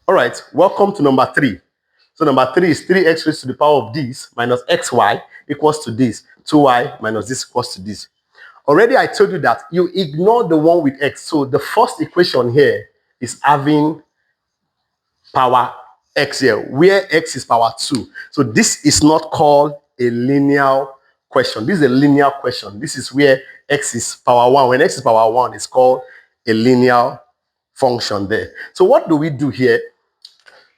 All right, welcome to number 3. So number 3 is 3x raised to the power of this minus xy equals to this. 2y minus this equals to this. Already I told you that you ignore the one with x. So the first equation here is having power x here, where x is power 2. So this is not called a linear question. This is a linear question. This is where x is power 1. When x is power 1, it's called a linear function there. So what do we do here?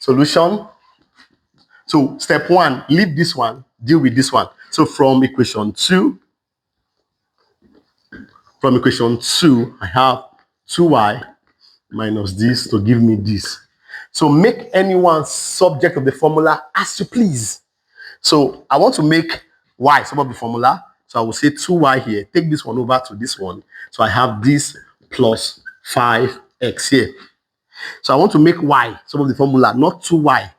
Solution. So step 1, leave this one, deal with this one. So from equation 2, I have 2y minus this to give me this. So make anyone subject of the formula as you please. So I want to make y sum of the formula. So I will say 2y here. Take this one over to this one. So I have this plus 5x here. So I want to make y sum of the formula, not 2y.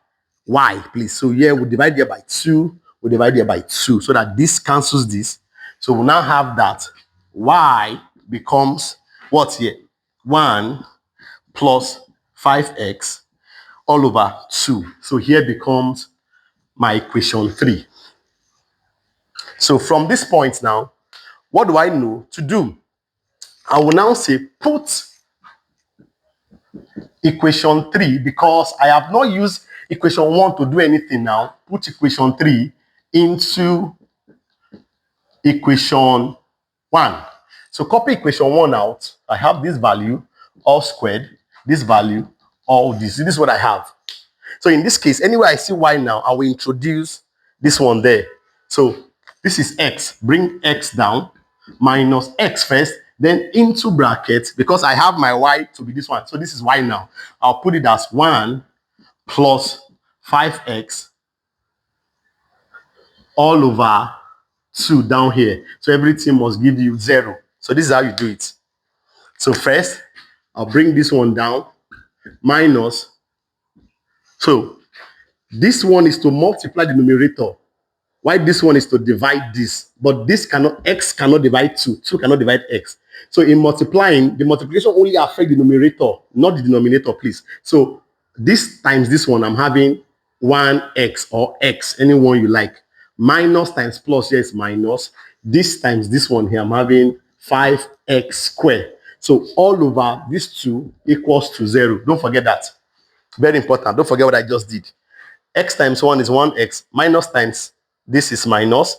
Y, please. So here we divide here by 2. We divide here by 2 so that this cancels this. So we now have that y becomes what here? 1 plus 5x all over 2. So here becomes my equation 3. So from this point now, what do I know to do? I will now say put equation 3, because I have not used equation 1 to do anything now. Put equation 3 into equation 1. So copy equation 1 out. I have this value, all squared, this value, all this. This is what I have. So in this case, anywhere I see y now, I will introduce this one there. So this is x. Bring x down, minus x first, then into brackets, because I have my y to be this one. So this is y now. I'll put it as 1 plus 5x all over 2 down here. So everything must give you 0. So this is how you do it. So first, I'll bring this one down, minus. So this one is to multiply the numerator. Why this one is to divide this, but this cannot, x cannot divide 2, 2 cannot divide x. So in multiplying, the multiplication only affects the numerator, not the denominator, please. So this times this one, I'm having 1x or x, any one you like. Minus times plus, here is minus. This times this one here, I'm having 5x squared. So all over this 2 equals to 0. Don't forget that. Very important. Don't forget what I just did. X times 1 is 1x, minus times this is minus,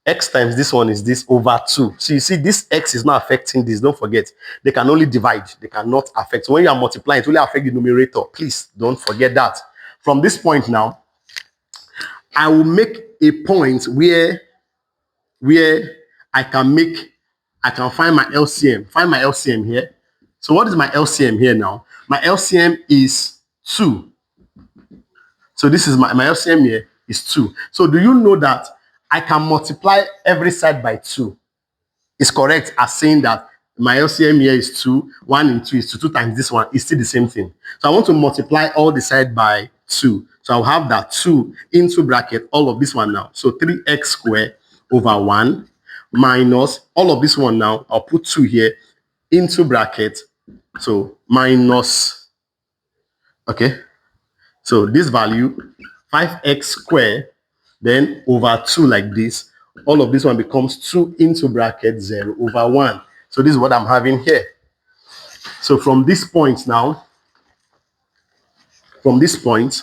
x times this one is this over 2. So you see, this x is not affecting this. Don't forget, they can only divide, they cannot affect. So when you are multiplying, it will affect the numerator. Please don't forget that. From this point now, I will make a point where I can find my LCM. Find my LCM here. So what is my LCM here now? My LCM is 2. So this is my LCM here is 2. So do you know that I can multiply every side by 2? It's correct as saying that my LCM here is 2. 1 and 2 is 2. 2 times this one is still the same thing. So I want to multiply all the side by 2. So I'll have that 2 into bracket all of this one now. So 3x squared over 1 minus all of this one now. I'll put 2 here into bracket. So minus, okay. So this value, 5x squared, then over 2 like this. All of this one becomes 2 into bracket 0 over 1. So this is what I'm having here. So from this point now, from this point,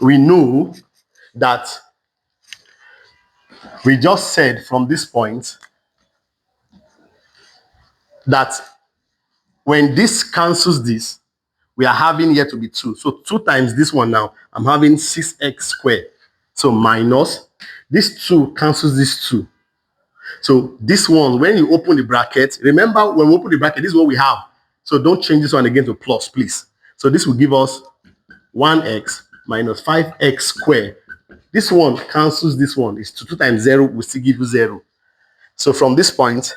we know that we just said from this point that when this cancels this, we are having here to be 2. So 2 times this one now, I'm having 6x squared. So minus, this 2 cancels this 2. So this one, when you open the bracket, remember when we open the bracket, this is what we have. So don't change this one again to plus, please. So this will give us 1x minus 5x squared. This one cancels this one. It's 2 times 0 will still give you 0. So from this point,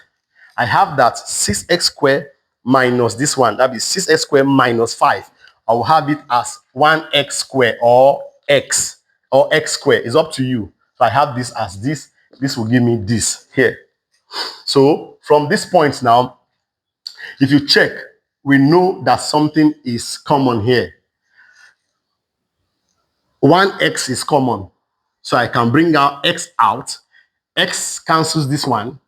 I have that 6x squared minus this one. That is 6x squared minus 5. I will have it as 1x squared or x squared. It's up to you. So I have this as this. This will give me this here. So from this point now, If you check, we know that something is common here. 1x is common. So I can bring out x out. X cancels this one.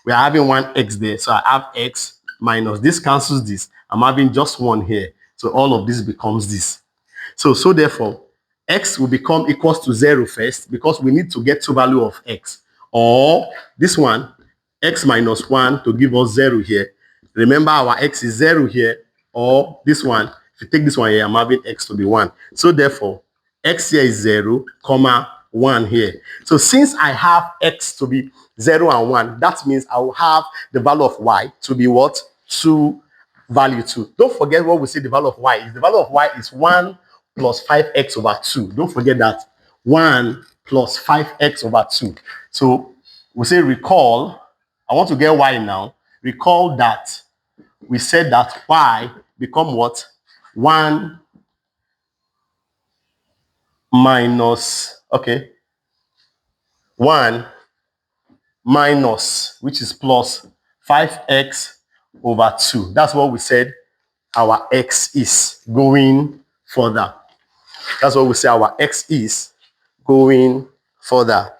We are having 1x there. So I have x minus this cancels this. I'm having just 1 here. So all of this becomes this. So therefore, x will become equals to 0 first because we need to get to value of x. Or this one, x minus 1 to give us 0 here. Remember our x is 0 here. Or this one, if you take this one here, I'm having x to be 1. So therefore, x here is 0, comma 1 here. So since I have x to be 0 and 1, that means I will have the value of y to be what? 2, value 2. Don't forget what we say the value of y is. The value of y is 1 plus 5x over 2. Don't forget that. 1 plus 5x over 2. So we say recall. I want to get y now. Recall that we said that y become what? 1 minus, okay, 1 minus, which is plus 5x over 2. That's what we said our x is going further. That's what we say our x is going further.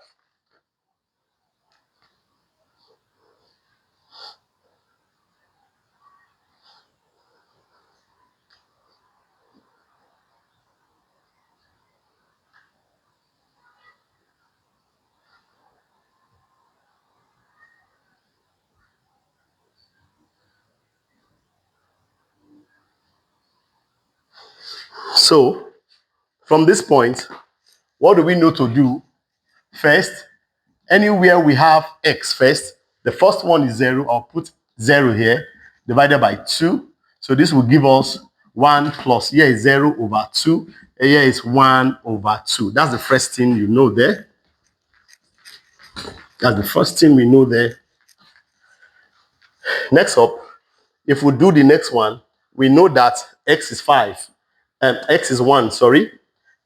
So from this point, what do we know to do? First, anywhere we have x first, the first one is 0. I'll put 0 here, divided by 2. So this will give us 1 plus, here is 0 over 2. Here is 1 over 2. That's the first thing you know there. That's the first thing we know there. Next up, if we do the next one, we know that x is 5. X is 1, sorry.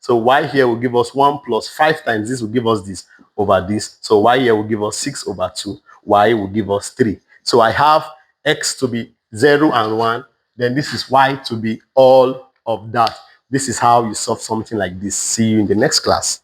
So y here will give us 1 plus 5 times this will give us this over this. So y here will give us 6 over 2. Y will give us 3. So I have x to be 0 and 1. Then this is y to be all of that. This is how you solve something like this. See you in the next class.